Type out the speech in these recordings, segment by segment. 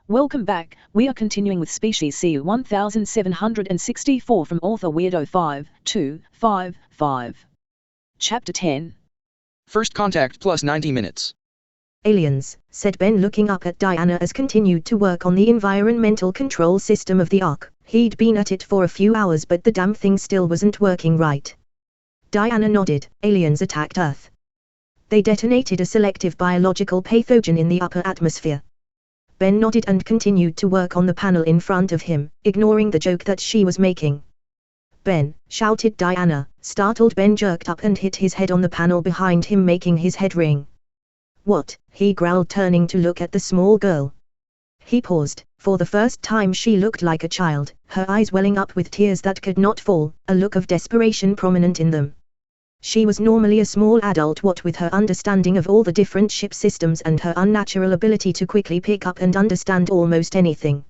Welcome back. We are continuing with species C1764 from author Weirdo 5255. Chapter 10. First contact plus 90 minutes. Aliens, said Ben, looking up at Diana as continued to work on the environmental control system of the Ark. He'd been at it for a few hours, but the damn thing still wasn't working right. Diana nodded. Aliens attacked Earth. They detonated a selective biological pathogen in the upper atmosphere. Ben nodded and continued to work on the panel in front of him, ignoring the joke that she was making. Ben, shouted Diana. Startled, Ben jerked up and hit his head on the panel behind him, making his head ring. What? He growled, turning to look at the small girl. He paused. For the first time she looked like a child, her eyes welling up with tears that could not fall, a look of desperation prominent in them. She was normally a small adult, what with her understanding of all the different ship systems and her unnatural ability to quickly pick up and understand almost anything.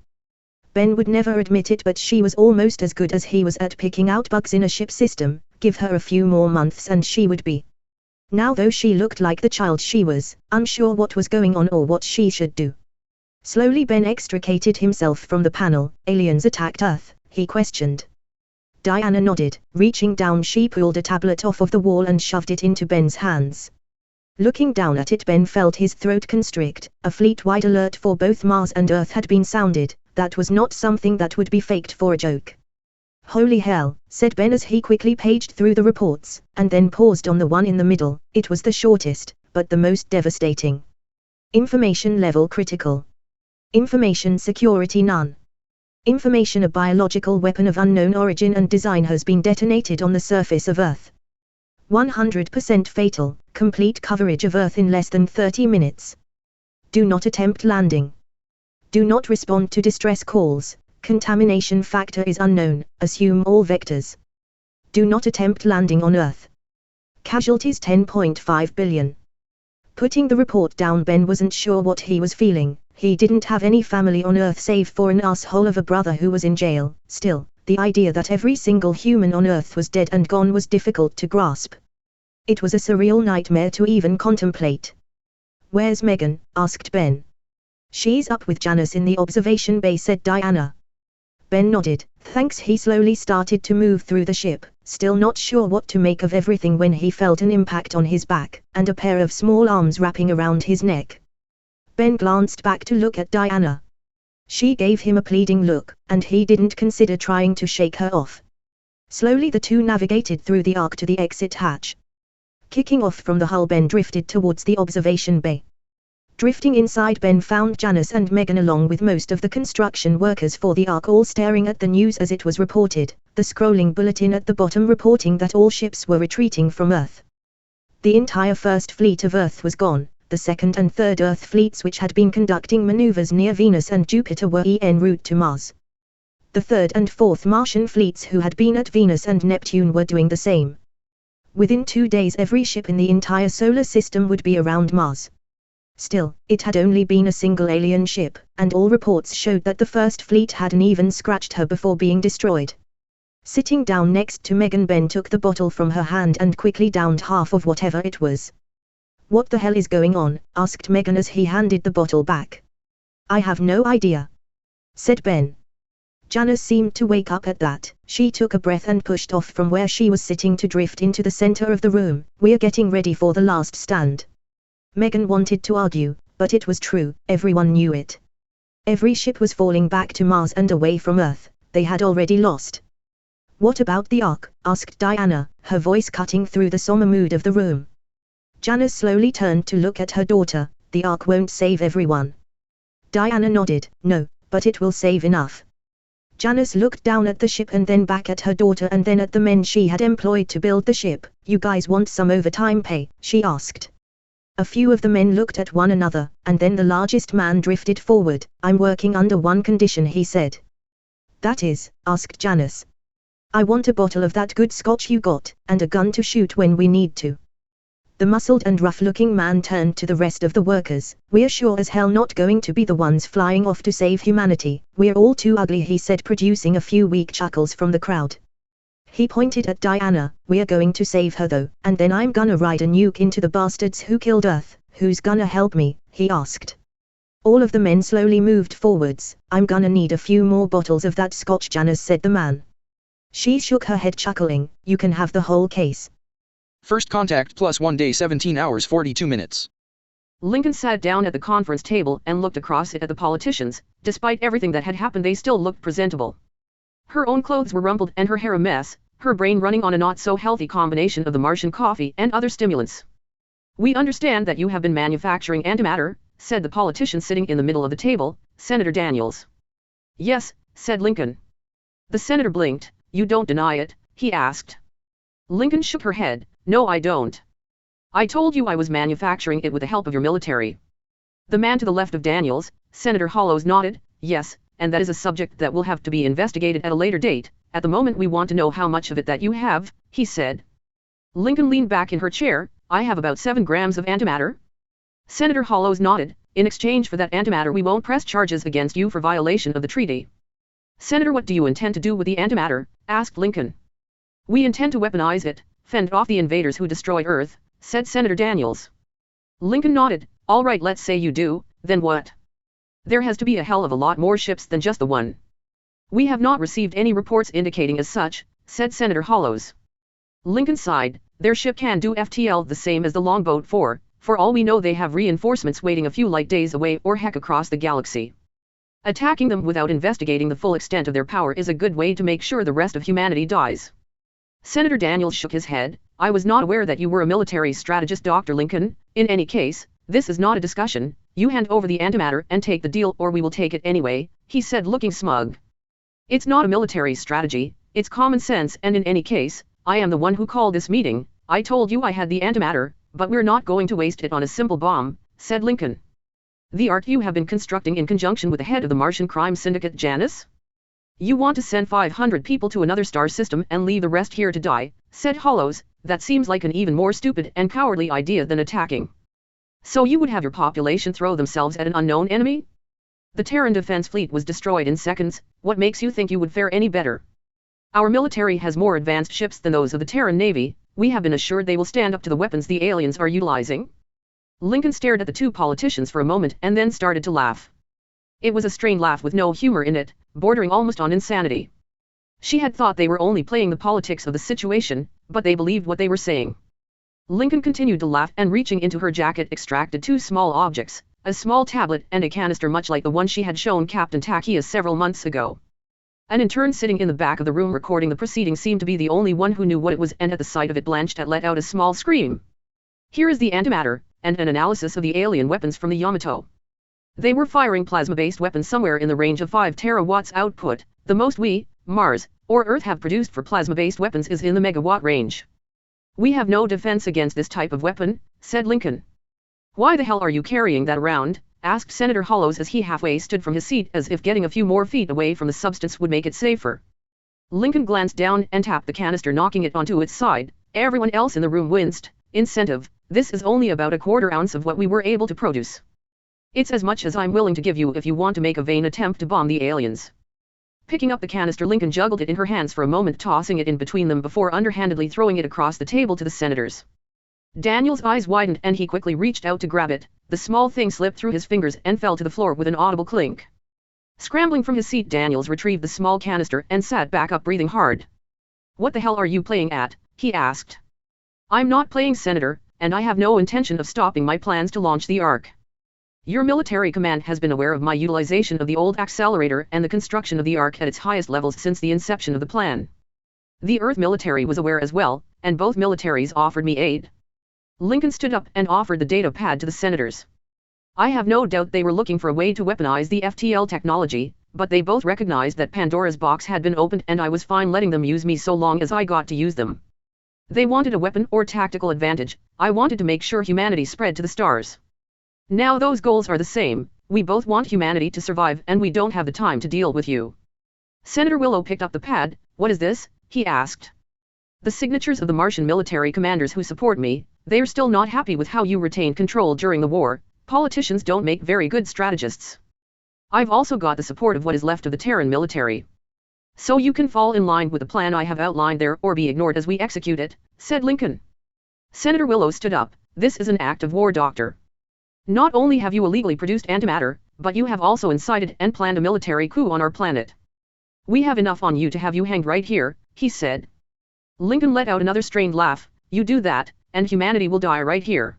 Ben would never admit it, but she was almost as good as he was at picking out bugs in a ship system. Give her a few more months and she would be. Now, though she looked like the child she was, unsure what was going on or what she should do. Slowly Ben extricated himself from the panel. Aliens attacked Earth, he questioned. Diana nodded. Reaching down, she pulled a tablet off of the wall and shoved it into Ben's hands. Looking down at it, Ben felt his throat constrict. A fleet-wide alert for both Mars and Earth had been sounded. That was not something that would be faked for a joke. Holy hell, said Ben as he quickly paged through the reports, and then paused on the one in the middle. It was the shortest, but the most devastating. Information level critical. Information security none. Information: a biological weapon of unknown origin and design has been detonated on the surface of Earth. 100% fatal, complete coverage of Earth in less than 30 minutes. Do not attempt landing. Do not respond to distress calls. Contamination factor is unknown, assume all vectors. Do not attempt landing on Earth. Casualties 10.5 billion. Putting the report down, Ben wasn't sure what he was feeling. He didn't have any family on Earth save for an asshole of a brother who was in jail. Still, the idea that every single human on Earth was dead and gone was difficult to grasp. It was a surreal nightmare to even contemplate. Where's Megan? Asked Ben. She's up with Janice in the observation bay, said Diana. Ben nodded. Thanks. He slowly started to move through the ship, still not sure what to make of everything when he felt an impact on his back, and a pair of small arms wrapping around his neck. Ben glanced back to look at Diana. She gave him a pleading look, and he didn't consider trying to shake her off. Slowly the two navigated through the Ark to the exit hatch. Kicking off from the hull, Ben drifted towards the observation bay. Drifting inside, Ben found Janice and Megan along with most of the construction workers for the Ark, all staring at the news as it was reported, the scrolling bulletin at the bottom reporting that all ships were retreating from Earth. The entire first fleet of Earth was gone. The second and third Earth fleets, which had been conducting maneuvers near Venus and Jupiter, were en route to Mars. The third and fourth Martian fleets, who had been at Venus and Neptune, were doing the same. Within 2 days every ship in the entire solar system would be around Mars. Still, it had only been a single alien ship, and all reports showed that the first fleet hadn't even scratched her before being destroyed. Sitting down next to Megan, Ben took the bottle from her hand and quickly downed half of whatever it was. What the hell is going on? Asked Megan as he handed the bottle back. I have no idea, said Ben. Janice seemed to wake up at that. She took a breath and pushed off from where she was sitting to drift into the center of the room. We're getting ready for the last stand. Megan wanted to argue, but it was true, everyone knew it. Every ship was falling back to Mars and away from Earth. They had already lost. What about the Ark? Asked Diana, her voice cutting through the somber mood of the room. Janice slowly turned to look at her daughter. The Ark won't save everyone. Diana nodded. No, but it will save enough. Janice looked down at the ship and then back at her daughter and then at the men she had employed to build the ship. You guys want some overtime pay? She asked. A few of the men looked at one another, and then the largest man drifted forward. I'm working under one condition, he said. That is? Asked Janice. I want a bottle of that good scotch you got, and a gun to shoot when we need to. The muscled and rough-looking man turned to the rest of the workers. We're sure as hell not going to be the ones flying off to save humanity. We're all too ugly, he said, producing a few weak chuckles from the crowd. He pointed at Diana. We're going to save her though, and then I'm gonna ride a nuke into the bastards who killed Earth. Who's gonna help me? He asked. All of the men slowly moved forwards. I'm gonna need a few more bottles of that scotch, Janice, said the man. She shook her head, chuckling. You can have the whole case. First contact plus 1 day 17 hours 42 minutes. Lincoln sat down at the conference table and looked across it at the politicians. Despite everything that had happened, they still looked presentable. Her own clothes were rumpled and her hair a mess, her brain running on a not-so-healthy combination of the Martian coffee and other stimulants. We understand that you have been manufacturing antimatter, said the politician sitting in the middle of the table, Senator Daniels. Yes, said Lincoln. The senator blinked. You don't deny it, he asked. Lincoln shook her head. No, I don't. I told you I was manufacturing it with the help of your military. The man to the left of Daniels, Senator Hollows, nodded. Yes, and that is a subject that will have to be investigated at a later date. At the moment we want to know how much of it that you have, he said. Lincoln leaned back in her chair. I have about 7 grams of antimatter. Senator Hollows nodded. In exchange for that antimatter we won't press charges against you for violation of the treaty. Senator, what do you intend to do with the antimatter? Asked Lincoln. We intend to weaponize it, fend off the invaders who destroy Earth, said Senator Daniels. Lincoln nodded. All right, let's say you do, then what? There has to be a hell of a lot more ships than just the one. We have not received any reports indicating as such, said Senator Hollows. Lincoln sighed. Their ship can do FTL the same as the longboat for all we know they have reinforcements waiting a few light days away or heck across the galaxy. Attacking them without investigating the full extent of their power is a good way to make sure the rest of humanity dies. Senator Daniels shook his head. I was not aware that you were a military strategist, Dr. Lincoln. In any case, this is not a discussion. You hand over the antimatter and take the deal, or we will take it anyway, he said, looking smug. It's not a military strategy, it's common sense, and in any case, I am the one who called this meeting. I told you I had the antimatter, but we're not going to waste it on a simple bomb, said Lincoln. The Ark you have been constructing in conjunction with the head of the Martian crime syndicate, Janice? You want to send 500 people to another star system and leave the rest here to die, said Hollows. That seems like an even more stupid and cowardly idea than attacking. So you would have your population throw themselves at an unknown enemy? The Terran defense fleet was destroyed in seconds. What makes you think you would fare any better? Our military has more advanced ships than those of the Terran Navy. We have been assured they will stand up to the weapons the aliens are utilizing. Lincoln stared at the two politicians for a moment and then started to laugh. It was a strained laugh with no humor in it, bordering almost on insanity. She had thought they were only playing the politics of the situation, but they believed what they were saying. Lincoln continued to laugh and, reaching into her jacket, extracted 2 small objects, a small tablet and a canister much like the one she had shown Captain Takiya several months ago. An intern sitting in the back of the room recording the proceedings seemed to be the only one who knew what it was, and at the sight of it Blanchett let out a small scream. Here is the antimatter, and an analysis of the alien weapons from the Yamato. They were firing plasma-based weapons somewhere in the range of 5 terawatts output. The most we, Mars, or Earth have produced for plasma-based weapons is in the megawatt range. We have no defense against this type of weapon, said Lincoln. Why the hell are you carrying that around? Asked Senator Hollows as he halfway stood from his seat, as if getting a few more feet away from the substance would make it safer. Lincoln glanced down and tapped the canister, knocking it onto its side. Everyone else in the room winced. Incentive. This is only about a quarter ounce of what we were able to produce. It's as much as I'm willing to give you if you want to make a vain attempt to bomb the aliens. Picking up the canister, Lincoln juggled it in her hands for a moment, tossing it in between them before underhandedly throwing it across the table to the senators. Daniel's eyes widened and he quickly reached out to grab it. The small thing slipped through his fingers and fell to the floor with an audible clink. Scrambling from his seat, Daniels retrieved the small canister and sat back up, breathing hard. What the hell are you playing at? He asked. I'm not playing, Senator, and I have no intention of stopping my plans to launch the Ark. Your military command has been aware of my utilization of the old accelerator and the construction of the Ark at its highest levels since the inception of the plan. The Earth military was aware as well, and both militaries offered me aid. Lincoln stood up and offered the data pad to the senators. I have no doubt they were looking for a way to weaponize the FTL technology, but they both recognized that Pandora's box had been opened and I was fine letting them use me so long as I got to use them. They wanted a weapon or tactical advantage. I wanted to make sure humanity spread to the stars. Now those goals are the same. We both want humanity to survive and we don't have the time to deal with you. Senator Willow picked up the pad. What is this? He asked. The signatures of the Martian military commanders who support me. They are still not happy with how you retained control during the war. Politicians don't make very good strategists. I've also got the support of what is left of the Terran military. So you can fall in line with the plan I have outlined there or be ignored as we execute it, said Lincoln. Senator Willow stood up. This is an act of war, Doctor. Not only have you illegally produced antimatter, but you have also incited and planned a military coup on our planet. We have enough on you to have you hanged right here, he said. Lincoln let out another strained laugh. You do that, and humanity will die right here.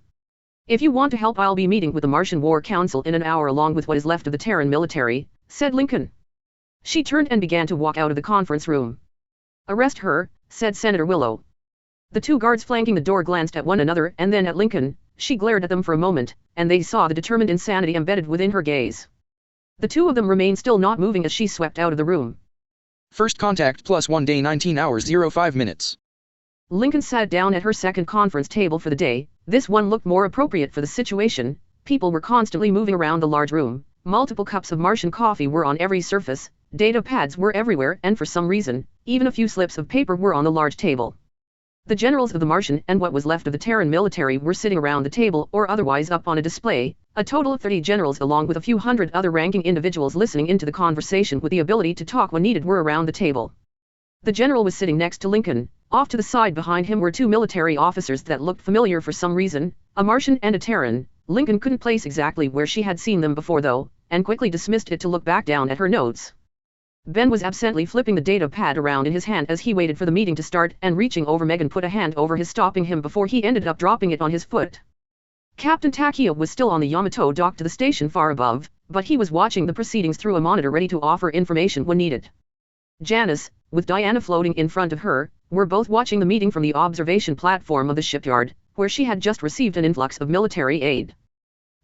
If you want to help, I'll be meeting with the Martian War Council in an hour along with what is left of the Terran military, said Lincoln. She turned and began to walk out of the conference room. Arrest her, said Senator Willow. The two guards flanking the door glanced at one another and then at Lincoln. She glared at them for a moment, and they saw the determined insanity embedded within her gaze. The two of them remained still, not moving, as she swept out of the room. First contact plus 1 day 19 hours 05 minutes. Lincoln sat down at her second conference table for the day. This one looked more appropriate for the situation. People were constantly moving around the large room. Multiple cups of Martian coffee were on every surface. Data pads were everywhere, and for some reason, even a few slips of paper were on the large table. The generals of the Martian and what was left of the Terran military were sitting around the table or otherwise up on a display, a total of 30 generals along with a few hundred other ranking individuals listening into the conversation with the ability to talk when needed were around the table. The general was sitting next to Lincoln. Off to the side behind him were two military officers that looked familiar for some reason, a Martian and a Terran. Lincoln couldn't place exactly where she had seen them before though, and quickly dismissed it to look back down at her notes. Ben was absently flipping the data pad around in his hand as he waited for the meeting to start, and reaching over Megan put a hand over his, stopping him before he ended up dropping it on his foot. Captain Takia was still on the Yamato dock to the station far above, but he was watching the proceedings through a monitor ready to offer information when needed. Janice, with Diana floating in front of her, were both watching the meeting from the observation platform of the shipyard, where she had just received an influx of military aid.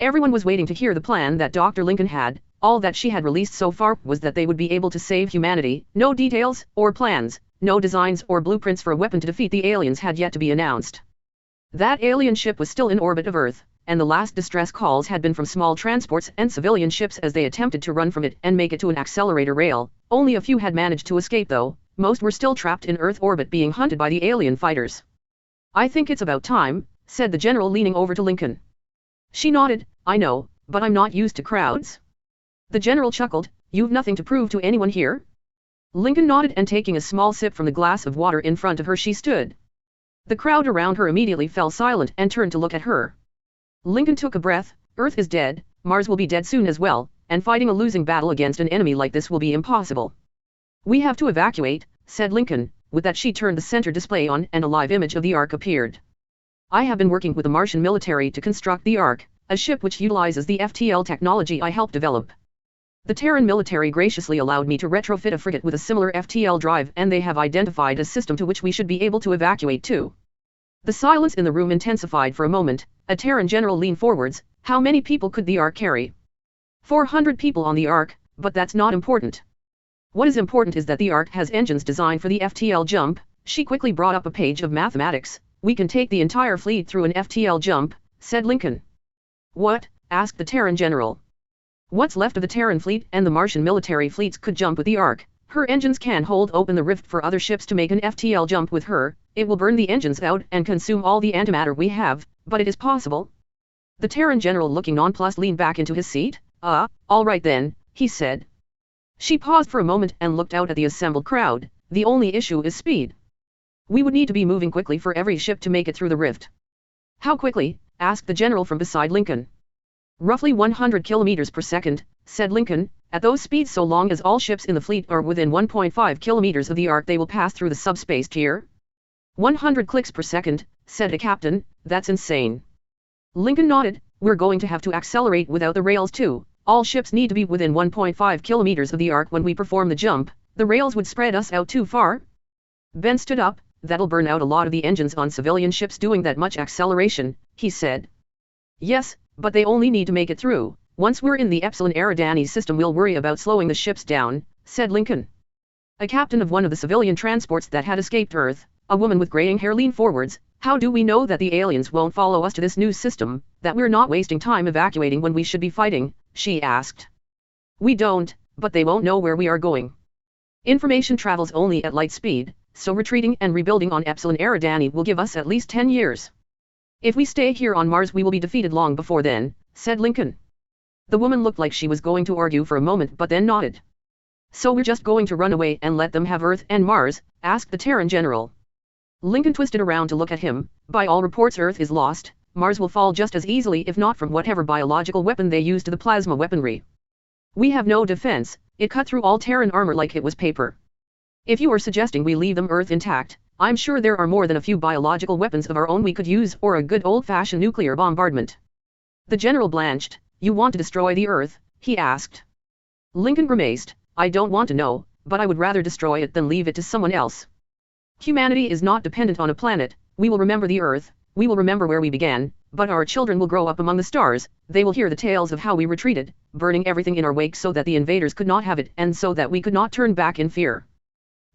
Everyone was waiting to hear the plan that Dr. Lincoln had. All that she had released so far was that they would be able to save humanity. No details or plans, no designs or blueprints for a weapon to defeat the aliens had yet to be announced. That alien ship was still in orbit of Earth, and the last distress calls had been from small transports and civilian ships as they attempted to run from it and make it to an accelerator rail. Only a few had managed to escape though. Most were still trapped in Earth orbit being hunted by the alien fighters. I think it's about time, said the general leaning over to Lincoln. She nodded. I know, but I'm not used to crowds. The general chuckled. You've nothing to prove to anyone here? Lincoln nodded, and taking a small sip from the glass of water in front of her she stood. The crowd around her immediately fell silent and turned to look at her. Lincoln took a breath. Earth is dead, Mars will be dead soon as well, and fighting a losing battle against an enemy like this will be impossible. We have to evacuate, said Lincoln. With that she turned the center display on and a live image of the Ark appeared. I have been working with the Martian military to construct the Ark, a ship which utilizes the FTL technology I helped develop. The Terran military graciously allowed me to retrofit a frigate with a similar FTL drive, and they have identified a system to which we should be able to evacuate too. The silence in the room intensified for a moment. A Terran general leaned forwards. How many people could the Ark carry? 400 people on the Ark, but that's not important. What is important is that the Ark has engines designed for the FTL jump. She quickly brought up a page of mathematics. We can take the entire fleet through an FTL jump, said Lincoln. What? Asked the Terran general. What's left of the Terran fleet and the Martian military fleets could jump with the Ark. Her engines can hold open the rift for other ships to make an FTL jump with her. It will burn the engines out and consume all the antimatter we have, but it is possible. The Terran general, looking nonplussed, leaned back into his seat. All right then, he said. She paused for a moment and looked out at the assembled crowd. The only issue is speed. We would need to be moving quickly for every ship to make it through the rift. How quickly? Asked the general from beside Lincoln. Roughly 100 kilometers per second, said Lincoln. At those speeds, so long as all ships in the fleet are within 1.5 kilometers of the Ark, they will pass through the subspace tier. 100 clicks per second, said a captain. That's insane. Lincoln nodded. We're going to have to accelerate without the rails too. All ships need to be within 1.5 kilometers of the Ark when we perform the jump. The rails would spread us out too far. Ben stood up. That'll burn out a lot of the engines on civilian ships doing that much acceleration, he said. Yes, but they only need to make it through. Once we're in the Epsilon Eridani system, we'll worry about slowing the ships down, said Lincoln. A captain of one of the civilian transports that had escaped Earth, a woman with graying hair, leaned forwards. How do we know that the aliens won't follow us to this new system, that we're not wasting time evacuating when we should be fighting? She asked. We don't, but they won't know where we are going. Information travels only at light speed, so retreating and rebuilding on Epsilon Eridani will give us at least 10 years. If we stay here on Mars, we will be defeated long before then, said Lincoln. The woman looked like she was going to argue for a moment but then nodded. So we're just going to run away and let them have Earth and Mars? Asked the Terran general. Lincoln twisted around to look at him. By all reports, Earth is lost. Mars will fall just as easily, if not from whatever biological weapon they use to the plasma weaponry. We have no defense, it cut through all Terran armor like it was paper. If you are suggesting we leave them Earth intact, I'm sure there are more than a few biological weapons of our own we could use or a good old-fashioned nuclear bombardment. The general blanched. You want to destroy the Earth? He asked. Lincoln grimaced. I don't want to know, but I would rather destroy it than leave it to someone else. Humanity is not dependent on a planet. We will remember the Earth, we will remember where we began, but our children will grow up among the stars, they will hear the tales of how we retreated, burning everything in our wake so that the invaders could not have it and so that we could not turn back in fear.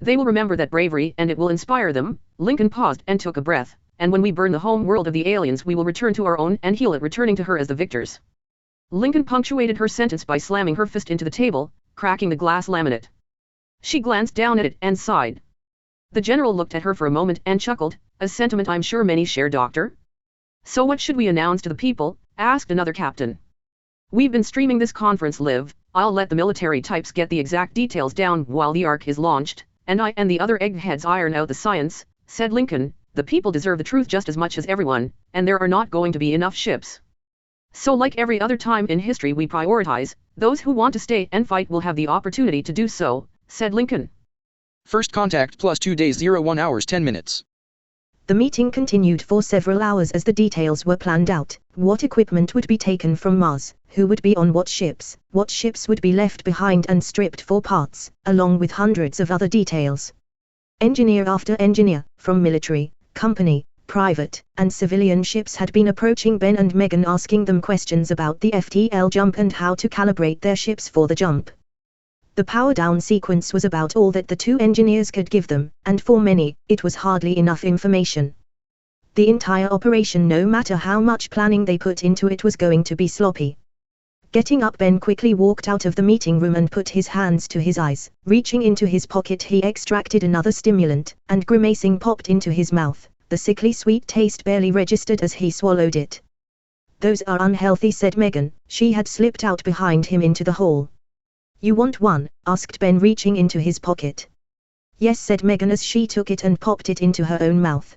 They will remember that bravery and it will inspire them. Lincoln paused and took a breath. And when we burn the home world of the aliens we will return to our own and heal it, returning to her as the victors. Lincoln punctuated her sentence by slamming her fist into the table, cracking the glass laminate. She glanced down at it and sighed. The general looked at her for a moment and chuckled, a sentiment I'm sure many share, Doctor. So what should we announce to the people? Asked another captain. We've been streaming this conference live. I'll let the military types get the exact details down while the Ark is launched, and I and the other eggheads iron out the science, said Lincoln. The people deserve the truth just as much as everyone, and there are not going to be enough ships. So like every other time in history we prioritize, those who want to stay and fight will have the opportunity to do so, said Lincoln. First contact plus 2 days 01 hours 10 minutes. The meeting continued for several hours as the details were planned out. What equipment would be taken from Mars, who would be on what ships would be left behind and stripped for parts, along with hundreds of other details. Engineer after engineer, from military, company, private, and civilian ships had been approaching Ben and Megan asking them questions about the FTL jump and how to calibrate their ships for the jump. The power down sequence was about all that the two engineers could give them, and for many, it was hardly enough information. The entire operation, no matter how much planning they put into it, was going to be sloppy. Getting up, Ben quickly walked out of the meeting room and put his hands to his eyes. Reaching into his pocket he extracted another stimulant, and grimacing popped into his mouth. The sickly sweet taste barely registered as he swallowed it. Those are unhealthy, said Megan. She had slipped out behind him into the hall. You want one? Asked Ben, reaching into his pocket. Yes, said Megan as she took it and popped it into her own mouth.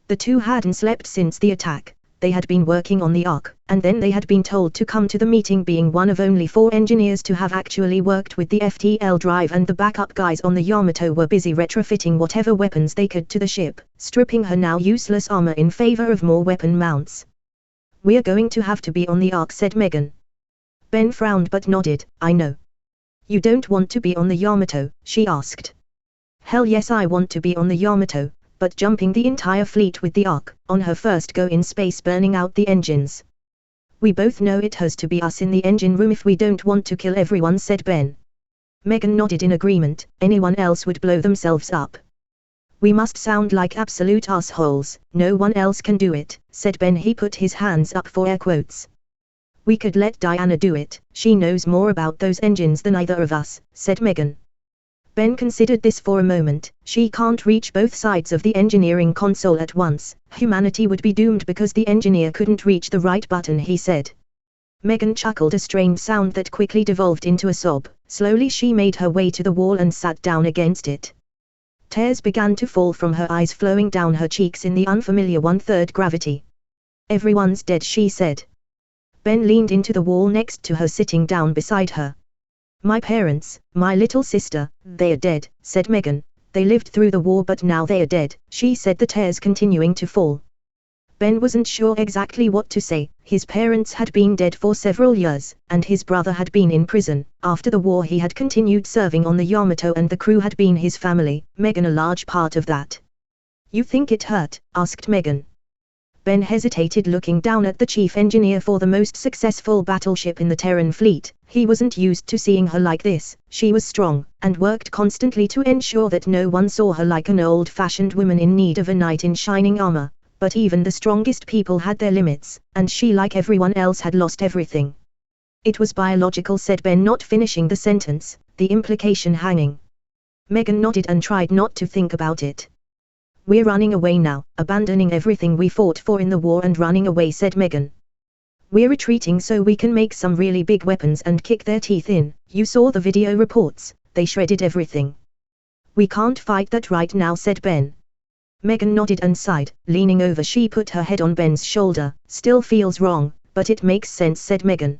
The two hadn't slept since the attack. They had been working on the Ark, and then they had been told to come to the meeting, being one of only 4 engineers to have actually worked with the FTL drive, and the backup guys on the Yamato were busy retrofitting whatever weapons they could to the ship, stripping her now useless armor in favor of more weapon mounts. We're going to have to be on the Ark, said Megan. Ben frowned but nodded. I know. You don't want to be on the Yamato? She asked. Hell yes, I want to be on the Yamato, but jumping the entire fleet with the Ark, on her first go in space, burning out the engines. We both know it has to be us in the engine room if we don't want to kill everyone, said Ben. Megan nodded in agreement. Anyone else would blow themselves up. We must sound like absolute assholes. No one else can do it, said Ben. He put his hands up for air quotes. We could let Diana do it. She knows more about those engines than either of us, said Megan. Ben considered this for a moment. She can't reach both sides of the engineering console at once. Humanity would be doomed because the engineer couldn't reach the right button, he said. Megan chuckled, a strained sound that quickly devolved into a sob. Slowly she made her way to the wall and sat down against it. Tears began to fall from her eyes, flowing down her cheeks in the unfamiliar 1/3 gravity. Everyone's dead, she said. Ben leaned into the wall next to her, sitting down beside her. My parents, my little sister, they are dead, said Megan. They lived through the war but now they are dead, she said, the tears continuing to fall. Ben wasn't sure exactly what to say. His parents had been dead for several years, and his brother had been in prison. After the war he had continued serving on the Yamato and the crew had been his family, Megan a large part of that. You think it hurt? Asked Megan. Ben hesitated, looking down at the chief engineer for the most successful battleship in the Terran fleet. He wasn't used to seeing her like this. She was strong, and worked constantly to ensure that no one saw her like an old-fashioned woman in need of a knight in shining armor. But even the strongest people had their limits, and she, like everyone else, had lost everything. It was biological, said Ben, not finishing the sentence, the implication hanging. Megan nodded and tried not to think about it. We're running away now, abandoning everything we fought for in the war and running away, said Megan. We're retreating so we can make some really big weapons and kick their teeth in. You saw the video reports, they shredded everything. We can't fight that right now, said Ben. Megan nodded and sighed. Leaning over she put her head on Ben's shoulder. Still feels wrong, but it makes sense, said Megan.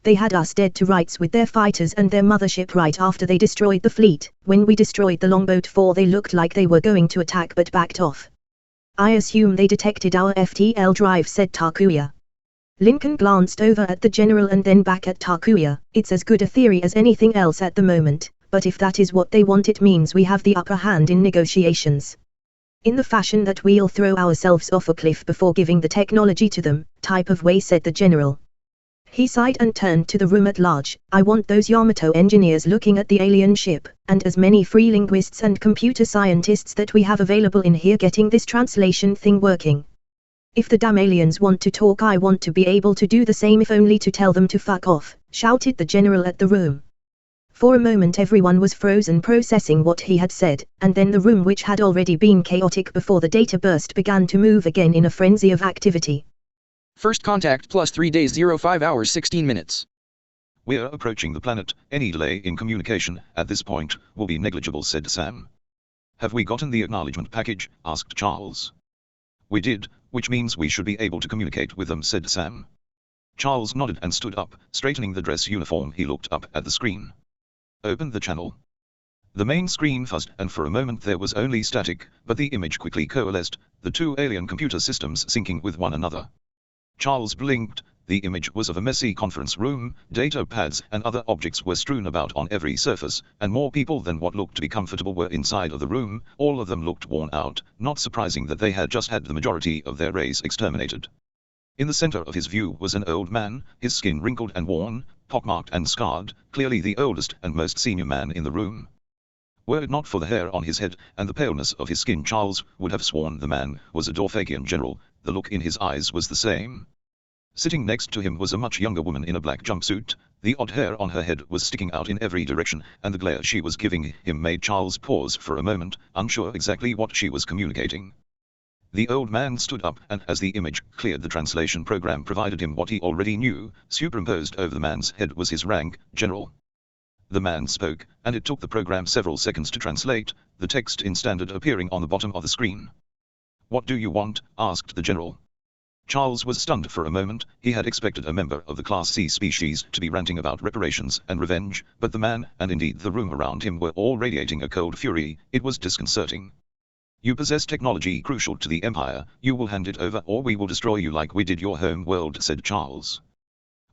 They had us dead to rights with their fighters and their mothership right after they destroyed the fleet. When we destroyed the longboat 4, they looked like they were going to attack but backed off. I assume they detected our FTL drive, said Takuya. Lincoln glanced over at the general and then back at Takuya. It's as good a theory as anything else at the moment, but if that is what they want, it means we have the upper hand in negotiations. In the fashion that we'll throw ourselves off a cliff before giving the technology to them, type of way, said the general. He sighed and turned to the room at large. I want those Yamato engineers looking at the alien ship, and as many free linguists and computer scientists that we have available in here getting this translation thing working. If the damn aliens want to talk, I want to be able to do the same, if only to tell them to fuck off, shouted the general at the room. For a moment everyone was frozen, processing what he had said, and then the room, which had already been chaotic before the data burst, began to move again in a frenzy of activity. First contact plus 3 days 05 hours 16 minutes. We're approaching the planet. Any delay in communication at this point will be negligible, said Sam. Have we gotten the acknowledgement package? Asked Charles. We did, which means we should be able to communicate with them, said Sam. Charles nodded and stood up, straightening the dress uniform. He looked up at the screen. Open the channel. The main screen fuzzed, and for a moment there was only static, but the image quickly coalesced, the two alien computer systems syncing with one another. Charles blinked. The image was of a messy conference room. Data pads and other objects were strewn about on every surface, and more people than what looked to be comfortable were inside of the room. All of them looked worn out, not surprising that they had just had the majority of their race exterminated. In the center of his view was an old man, his skin wrinkled and worn, pockmarked and scarred, clearly the oldest and most senior man in the room. Were it not for the hair on his head and the paleness of his skin, Charles would have sworn the man was a Dorfakian general. The look in his eyes was the same. Sitting next to him was a much younger woman in a black jumpsuit. The odd hair on her head was sticking out in every direction, and the glare she was giving him made Charles pause for a moment, unsure exactly what she was communicating. The old man stood up, and as the image cleared, the translation program provided him what he already knew. Superimposed over the man's head was his rank, General. The man spoke, and it took the program several seconds to translate, the text in standard appearing on the bottom of the screen. What do you want? Asked the general. Charles was stunned for a moment. He had expected a member of the Class C species to be ranting about reparations and revenge, but the man, and indeed the room around him, were all radiating a cold fury. It was disconcerting. You possess technology crucial to the Empire. You will hand it over or we will destroy you like we did your home world, said Charles.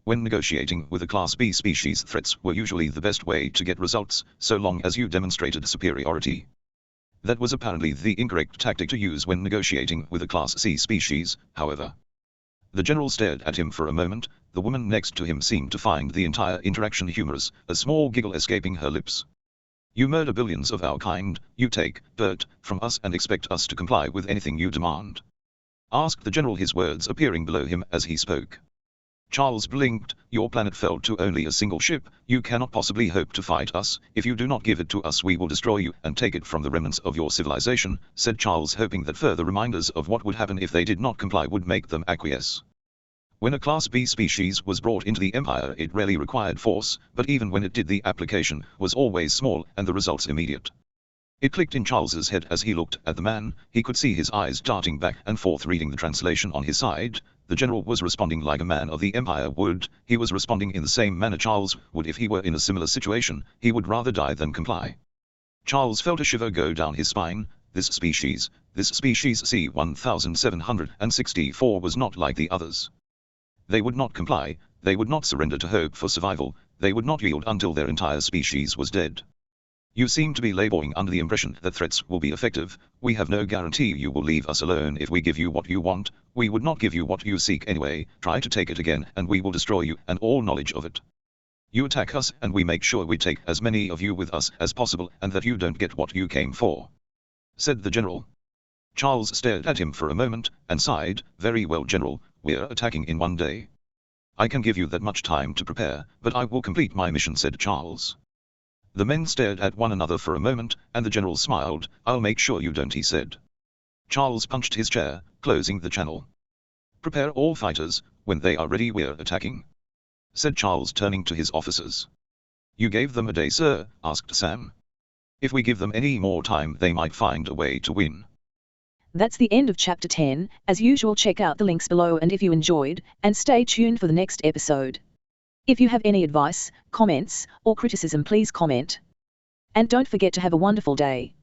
When negotiating with a Class B species, threats were usually the best way to get results, so long as you demonstrated superiority. That was apparently the incorrect tactic to use when negotiating with a Class C species, however. The general stared at him for a moment. The woman next to him seemed to find the entire interaction humorous, a small giggle escaping her lips. You murder billions of our kind, you take dirt from us and expect us to comply with anything you demand? Asked the general, his words appearing below him as he spoke. Charles blinked. Your planet fell to only a single ship. You cannot possibly hope to fight us. If you do not give it to us, we will destroy you and take it from the remnants of your civilization, said Charles, hoping that further reminders of what would happen if they did not comply would make them acquiesce. When a Class B species was brought into the Empire, it rarely required force, but even when it did, the application was always small and the results immediate. It clicked in Charles's head as he looked at the man. He could see his eyes darting back and forth, reading the translation on his side. The general was responding like a man of the Empire would. He was responding in the same manner Charles would if he were in a similar situation. He would rather die than comply. Charles felt a shiver go down his spine. This species C1764 was not like the others. They would not comply. They would not surrender to hope for survival. They would not yield until their entire species was dead. You seem to be laboring under the impression that threats will be effective. We have no guarantee you will leave us alone if we give you what you want. We would not give you what you seek anyway. Try to take it again and we will destroy you and all knowledge of it. You attack us and we make sure we take as many of you with us as possible and that you don't get what you came for, said the general. Charles stared at him for a moment and sighed. Very well, General, we're attacking in 1 day. I can give you that much time to prepare, but I will complete my mission, said Charles. The men stared at one another for a moment, and the general smiled. I'll make sure you don't, he said. Charles punched his chair, closing the channel. Prepare all fighters. When they are ready, we're attacking, said Charles, turning to his officers. You gave them a day, sir? Asked Sam. If we give them any more time, they might find a way to win. That's the end of Chapter 10. As usual, check out the links below and if you enjoyed, and stay tuned for the next episode. If you have any advice, comments, or criticism, please comment. And don't forget to have a wonderful day.